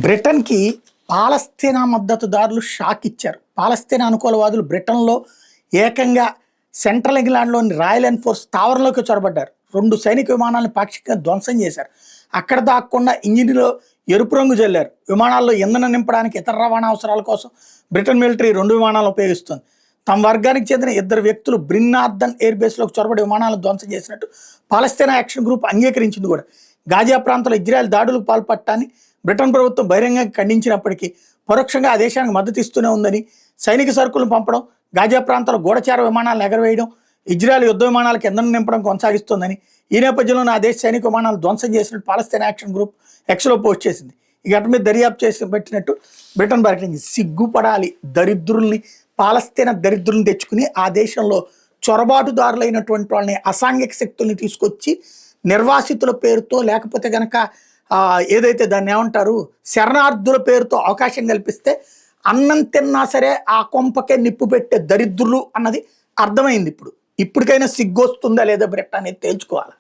బ్రిటన్‌కి పాలస్తీనా మద్దతుదారులు షాక్ ఇచ్చారు. పాలస్తీనా అనుకూలవాదులు బ్రిటన్‌లో ఏకంగా సెంట్రల్ ఇంగ్లాండ్‌లోని రాయల్ ఎన్ఫోర్స్ స్థావరంలోకి చొరబడ్డారు. 2 సైనిక విమానాలను పాక్షికంగా ధ్వంసం చేశారు. అక్కడ దాక్కుండా ఇంజిన్‌లో ఎరుపు రంగు జల్లారు. విమానాల్లో ఇంధనం నింపడానికి ఇతర రవాణా అవసరాల కోసం బ్రిటన్ మిలిటరీ 2 విమానాలను ఉపయోగిస్తోంది. తమ వర్గానికి చెందిన 2 వ్యక్తులు బ్రిన్ నార్దర్న్ ఎయిర్ బేస్‌లోకి చొరబడి విమానాలను ధ్వంసం చేసినట్టు పాలస్తీనా యాక్షన్ గ్రూప్ అంగీకరించింది కూడా. గాజా ప్రాంతంలో ఇజ్రాయెల్ దాడులకు పాల్పడటాన్ని బ్రిటన్ ప్రభుత్వం బహిరంగంగా ఖండించినప్పటికీ పరోక్షంగా ఆ దేశానికి మద్దతు ఇస్తూనే ఉందని, సైనిక సరుకులను పంపడం, గాజా ప్రాంతంలో గూఢచార విమానాలను ఎగరవేయడం, ఇజ్రాయెల్ యుద్ధ విమానాలకు ఇంధనం నింపడం కొనసాగిస్తోందని, ఈ నేపథ్యంలో ఆ దేశ సైనిక విమానాలు ధ్వంసం చేసినట్టు పాలస్తీనా యాక్షన్ గ్రూప్ ఎక్స్లో పోస్ట్ చేసింది. ఈ ఘటన మీద దర్యాప్తు చేసి పెట్టినట్టు బ్రిటన్ ప్రకటించింది. సిగ్గుపడాలి, దరిద్రుల్ని, పాలస్తీనా దరిద్రుల్ని తెచ్చుకుని ఆ దేశంలో చొరబాటుదారులైనటువంటి వాళ్ళని, అసాంఘిక శక్తుల్ని తీసుకొచ్చి నిర్వాసితుల పేరుతో, లేకపోతే కనుక ఏదైతే దాన్ని ఏమంటారు, శరణార్థుల పేరుతో అవకాశం కల్పిస్తే అన్నం తిన్నా సరే ఆ కొంపకే నిప్పు పెట్టే దరిద్రులు అన్నది అర్థమైంది. ఇప్పటికైనా సిగ్గొస్తుందా లేదా బ్రిటన్ అనేది తేల్చుకోవాలి.